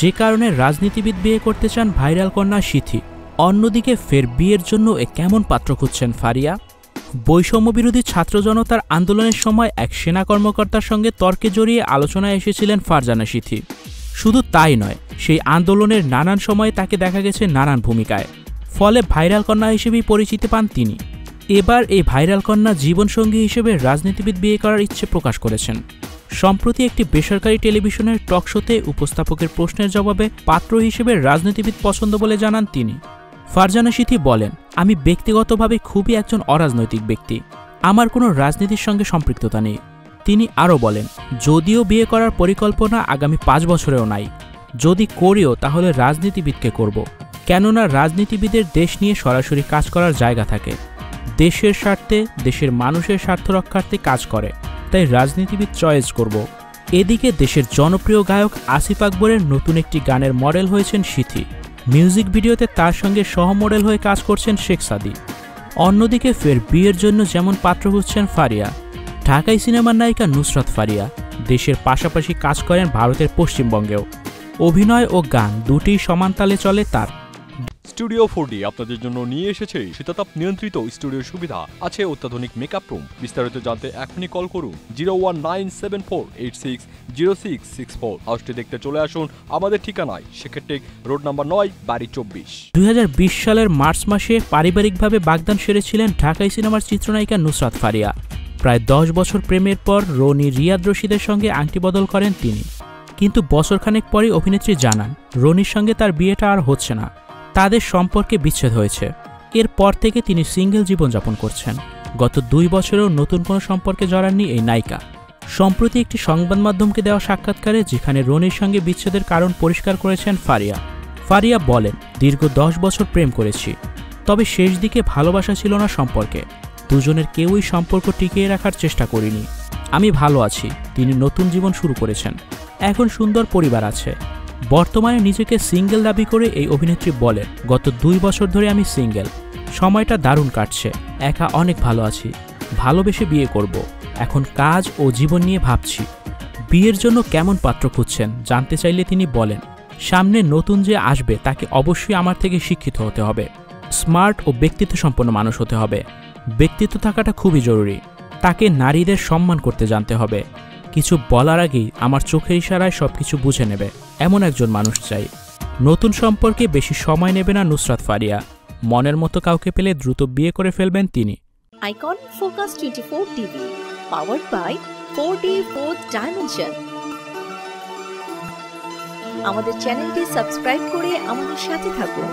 যে কারণে রাজনীতিবিদ বিয়ে করতে চান ভাইরাল কন্যা সিথি। অন্যদিকে ফের বিয়ের জন্য কেমন পাত্র খুঁজছেন ফারিয়া। বৈষম্যবিরোধী ছাত্র জনতার আন্দোলনের সময় এক সেনা কর্মকর্তার সঙ্গে তর্কে জড়িয়ে আলোচনায় এসেছিলেন ফারজানা সিথি। শুধু তাই নয়, সেই আন্দোলনের নানান সময়ে তাকে দেখা গেছে নানান ভূমিকায়, ফলে ভাইরাল কন্যা হিসেবেই পরিচিতি পান তিনি। এবার এই ভাইরাল কন্যা জীবনসঙ্গী হিসেবে রাজনীতিবিদ বিয়ে করার ইচ্ছে প্রকাশ করেছেন। সম্প্রতি একটি বেসরকারি টেলিভিশনের টক শোতে উপস্থাপকের প্রশ্নের জবাবে পাত্র হিসেবে রাজনীতিবিদ পছন্দ বলে জানান তিনি। ফারজানা সিথি বলেন, আমি ব্যক্তিগতভাবে খুবই একজন অরাজনৈতিক ব্যক্তি, আমার কোনো রাজনীতির সঙ্গে সম্পৃক্ততা নেই। তিনি আরও বলেন, যদিও বিয়ে করার পরিকল্পনা আগামী 5 বছরেও নাই, যদি করিও তাহলে রাজনীতিবিদকে করব, কেননা রাজনীতিবিদের দেশ নিয়ে সরাসরি কাজ করার জায়গা থাকে, দেশের স্বার্থে দেশের মানুষের স্বার্থ রক্ষার্থে কাজ করে, তাই রাজনীতিবিদ চয়েস করব। এদিকে দেশের জনপ্রিয় গায়ক আসিফ আকবরের নতুন একটি গানের মডেল হয়েছেন সিথি। মিউজিক ভিডিওতে তার সঙ্গে সহ মডেল হয়ে কাজ করছেন শেখ সাদি। অন্যদিকে ফের বিয়ের জন্য যেমন পাত্র খুঁজছেন ফারিয়া। ঢাকাই সিনেমার নায়িকা নুসরাত ফারিয়া দেশের পাশাপাশি কাজ করেন ভারতের পশ্চিমবঙ্গেও। অভিনয় ও গান দুটিই সমান তালে চলে তার। স্টুডিও 4D আপনাদের জন্য নিয়ে এসেছে শীতাতাপ নিয়ন্ত্রিত স্টুডিও সুবিধা, আছে অত্যাধুনিক মেকআপ রুম। বিস্তারিত জানতে এখনই কল করুন 01974860664। হাউসটি দেখতে চলে আসুন আমাদের ঠিকানায় শেখেরটেক রোড নাম্বার 9, বাড়ি 24। 2020 সালের মার্চ মাসে পারিবারিকভাবে বাগদান সেরেছিলেন ঢাকাই সিনেমার চিত্রনায়িকা নুসরাত ফারিয়া। প্রায় 10 বছর প্রেমের পর রনি রিয়াদ রশিদের সঙ্গে আংটি বদল করেন তিনি, কিন্তু বছরখানেক পরই অভিনেত্রী জানান রনির সঙ্গে তার বিয়েটা আর হচ্ছে না, তাদের সম্পর্কে বিচ্ছেদ হয়েছে। এরপর থেকে তিনি সিঙ্গেল জীবনযাপন করছেন। গত 2 বছরেও নতুন কোনো সম্পর্কে জড়াননি এই নায়িকা। সম্প্রতি একটি সংবাদ মাধ্যমকে দেওয়া সাক্ষাৎকারে যেখানে রনির সঙ্গে বিচ্ছেদের কারণ পরিষ্কার করেছেন ফারিয়া। ফারিয়া বলেন, দীর্ঘ 10 বছর প্রেম করেছি, তবে শেষ দিকে ভালোবাসা ছিল না সম্পর্কে, দুজনের কেউই সম্পর্ক টিকিয়ে রাখার চেষ্টা করিনি। আমি ভালো আছি, তিনি নতুন জীবন শুরু করেছেন, এখন সুন্দর পরিবার আছে। বর্তমানে নিজেকে সিঙ্গেল দাবি করে এই অভিনেত্রী বলেন, গত 2 বছর ধরে আমি সিঙ্গেল, সময়টা দারুণ কাটছে, একা অনেক ভালো আছি, ভালোবেসে বিয়ে করব, এখন কাজ ও জীবন নিয়ে ভাবছি। বিয়ের জন্য কেমন পাত্র খুঁজছেন জানতে চাইলে তিনি বলেন, সামনে নতুন যে আসবে তাকে অবশ্যই আমার থেকে শিক্ষিত হতে হবে, স্মার্ট ও ব্যক্তিত্ব সম্পন্ন মানুষ হতে হবে। ব্যক্তিত্ব থাকাটা খুবই জরুরি, তাকে নারীদের সম্মান করতে জানতে হবে, কিছু বলার আগেই আমার চোখের ইশারায় সবকিছু বুঝে নেবে, এমন একজন মানুষ চাই। নতুন সম্পর্কে বেশি সময় নেবে না নুসরাত ফারিয়া, মনের মতো কাউকে পেলে দ্রুত বিয়ে করে ফেলবেন তিনি। Icon focus 24 TV, powered by 4D Fourth Dimension। আমাদের চ্যানেলটি সাবস্ক্রাইব করে আমাদের সাথে থাকুন।